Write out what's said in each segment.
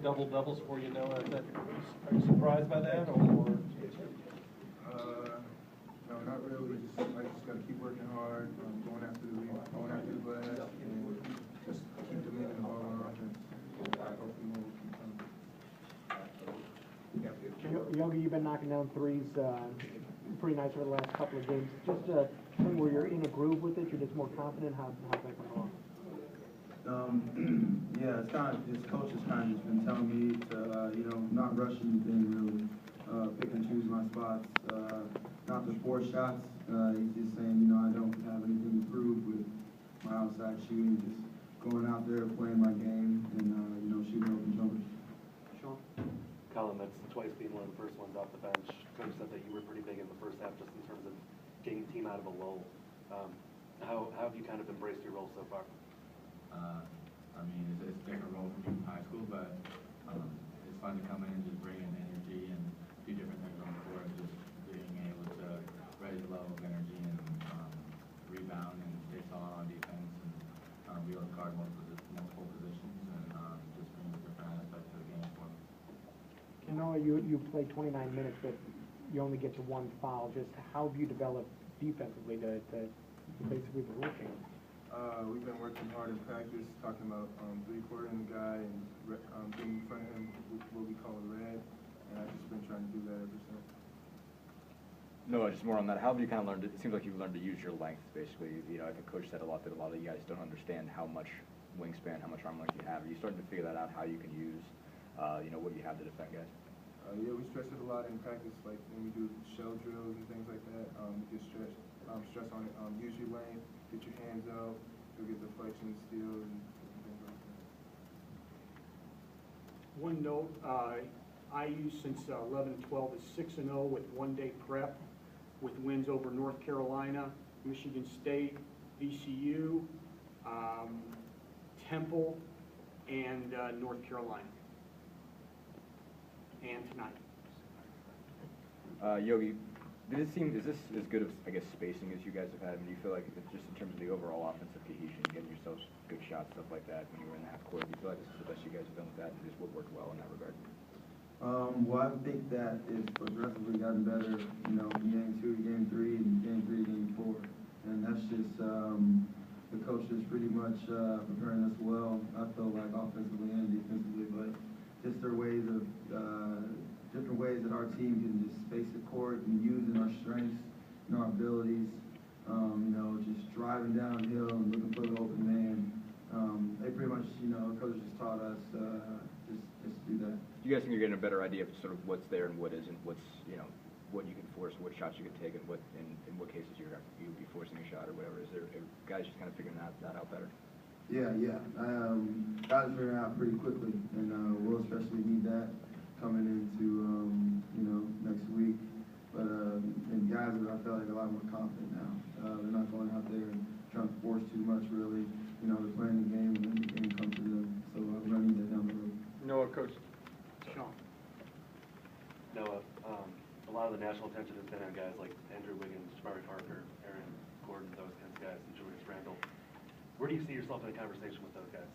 double-doubles for you, Noah. Are you surprised by that, or? No, not really. I just got to keep working hard, going after the glass, and just keep demanding the ball on offense. Hopefully we'll keep coming. Yogi, you've been knocking down threes pretty nice over the last couple of games. Just where you're in a groove with it, you're just more confident. How's that going along? Yeah, it's kind of, his coach has kind of just been telling me to, not rush anything really, pick and choose my spots, not to force shots. He's just saying, I don't have anything to prove with my outside shooting, just going out there, playing my game, and, shooting open jumpers. Sean? Collin, that's twice being one of the first ones off the bench. Coach said that you were pretty big in the first half just in terms of getting the team out of a lull. How have you kind of embraced your role so far? It's a different role from being in high school, but it's fun to come in and just bring in energy and do different things on the court, just being able to raise the level of energy and rebound and stay solid on defense and be able to guard multiple positions and just bring a different aspect to the game for me. You played 29 minutes, but you only get to one foul. Just how have you developed defensively to basically the rule change? We've been working hard in practice, talking about three-quartering the guy and getting in front of him what we call a red, and I've just been trying to do that ever since. No, just more on that. How have you kind of learned? It seems like you've learned to use your length, basically. I think Coach said a lot that a lot of you guys don't understand how much wingspan, how much arm length you have. Are you starting to figure that out? How you can use, what you have to defend guys? Yeah, we stress it a lot in practice, like when we do shell drills and things like that. We get stress on it. Use your length, get your hands out, you'll get deflection, steals, and things like that. One note, IU since 11-12 is 6-0 with one-day prep, with wins over North Carolina, Michigan State, VCU, Temple, and North Carolina. And tonight. Yogi, is this as good of, spacing as you guys have had? Do you feel like it's just in terms of the overall offensive cohesion, getting yourselves good shots, stuff like that, when you were in the half court, do you feel like this is the best you guys have done with that, and just what worked well in that regard? Well, I think that it's progressively gotten better, from game 2 to game 3 and game 3 to game 4. And that's just the coach is pretty much preparing us well, I feel like, offensively and defensively, but just their ways of, different ways that our team can just space the court and using our strengths and our abilities, just driving downhill and looking for the open man. They pretty much, coach just taught us just do that. Do you guys think you're getting a better idea of sort of what's there and what isn't, what you can force, what shots you can take, and in what cases you'll be forcing a shot or whatever? Is there guys just kind of figuring that out better? Yeah. Guys figuring out pretty quickly, and we'll especially need that coming into next week. But and guys are, I feel like, a lot more confident now. They're not going out there and trying to force too much. Really, they're playing the game, and then the game comes to them. So we're going to need that down the road. Noah, Coach. Sean. Noah, a lot of the national attention has been on guys like Andrew Wiggins, Jabari Parker, Aaron Gordon, those kinds of guys, and Julius Randle. Where do you see yourself in a conversation with those guys?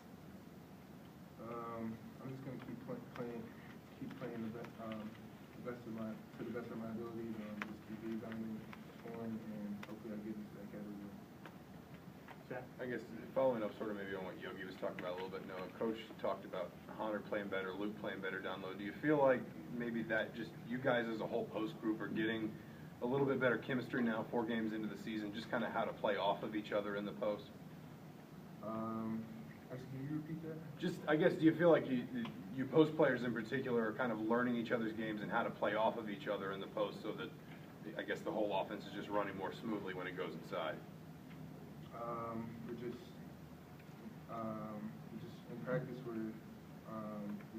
I'm just going to keep playing to the best of my abilities, and just keep rebounding, scoring, and hopefully I get into that category. Zach? I guess following up sort of maybe on what Yogi was talking about a little bit, Noah, Coach talked about Hunter playing better, Luke playing better down low. Do you feel like maybe that just you guys as a whole post group are getting a little bit better chemistry now, 4 games into the season, just kind of how to play off of each other in the post? Actually, can you repeat that? Just, I guess, do you feel like you post players in particular are kind of learning each other's games and how to play off of each other in the post so that, I guess, the whole offense is just running more smoothly when it goes inside? We're just in practice. We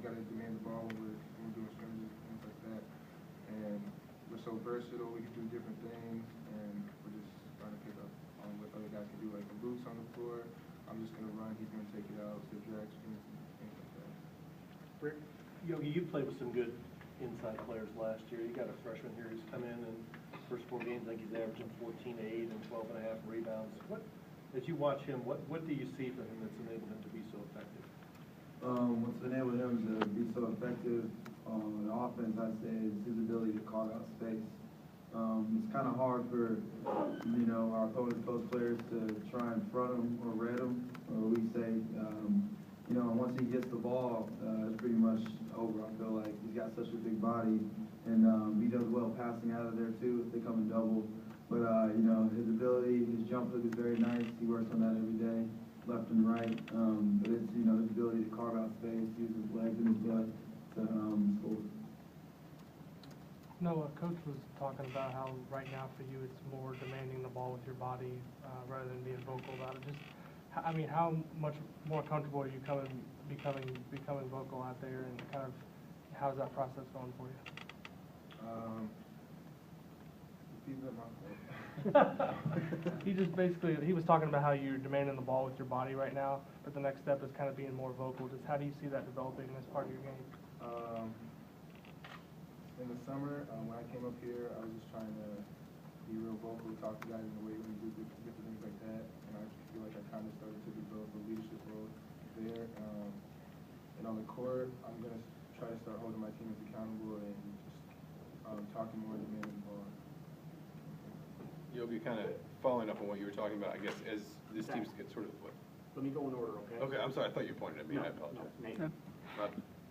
got to demand the ball when we're doing scrimmages and things like that. And we're so versatile. We can do different things, and we're just trying to pick up on what other guys can do. Like when Luke's on the floor, I'm just going to run. He's going to take it out, to drag screens, and things like that. Rick, Yogi, you played with some good inside players last year. You got a freshman here who's come in and first 4 games, I think he's averaging 14-8 and 12.5 rebounds. As you watch him, what do you see from him that's enabled him to be so effective? What's enabled him to be so offense, I'd say, is his ability to carve out space. It's kind of hard for, you know, our opponent's post players to try and front him or red him, or we say, you know, once he gets the ball, it's pretty much over. I feel like he's got such a big body, and he does well passing out of there too if they come in double. But you know, his ability, his jump hook is very nice. He works on that every day, left and right. But it's, you know, his ability to carve out space, use his legs and his butt to score. No, Coach was talking about how right now for you it's more demanding the ball with your body rather than being vocal about it. Just, I mean, how much more comfortable are you becoming vocal out there, and kind of how's that process going for you? Repeat that, my fault. He was talking about how you're demanding the ball with your body right now, but the next step is kind of being more vocal. Just how do you see that developing as part of your game? In the summer, when I came up here, I was just trying to be real vocal, talk to guys in the weight room, do different things like that. And I feel like I kind of started to develop a leadership role there. And on the court, I'm going to try to start holding my teammates accountable and just talking more and demanding the ball. Yogi, kind of following up on what you were talking about, I guess, as this team's get sort of what? Let me go in order, okay? Okay, I'm sorry, I thought you pointed at me, No, I apologize. no, Nate.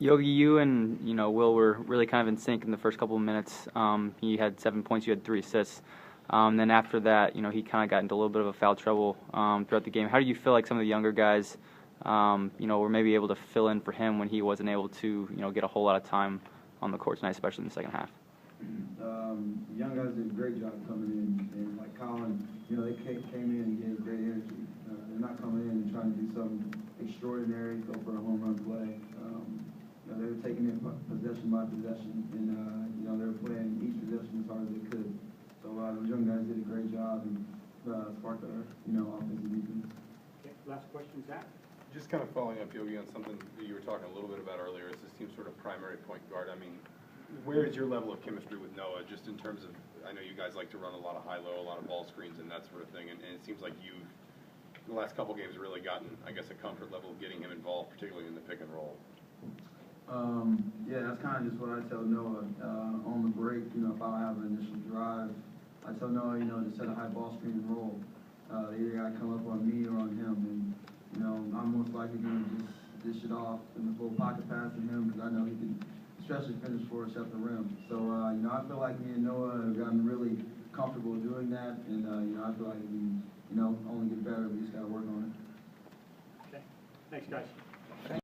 Yogi, you and Will were really kind of in sync in the first couple of minutes. He had 7 points, you had 3 assists. Then after that, he kind of got into a little bit of a foul trouble throughout the game. How do you feel like some of the younger guys, were maybe able to fill in for him when he wasn't able to, get a whole lot of time on the court tonight, especially in the second half? The young guys did a great job coming in, and like Collin, they came in and gave great energy. They're not coming in and trying to do something extraordinary, go for a home run play. They were taking it possession by possession, and they were playing each possession as hard as they could. So those young guys did a great job and sparked our offensive defense. Okay, last question, Zach. Just kind of following up, Yogi, on something that you were talking a little bit about earlier, is this team's sort of primary point guard. I mean, where is your level of chemistry with Noah, just in terms of, I know you guys like to run a lot of high-low, a lot of ball screens and that sort of thing, and it seems like you've, in the last couple games, really gotten, I guess, a comfort level of getting him involved, particularly in the pick and roll. Yeah, that's kind of just what I tell Noah on the break. If I have an initial drive, I tell Noah, to set a high ball screen and roll. They either got to come up on me or on him, and I'm most likely going to just dish it off in the full pocket pass to him because I know he can especially finish for us at the rim. So, I feel like me and Noah have gotten really comfortable doing that, and I feel like we, only get better. We just got to work on it. Okay, thanks, guys.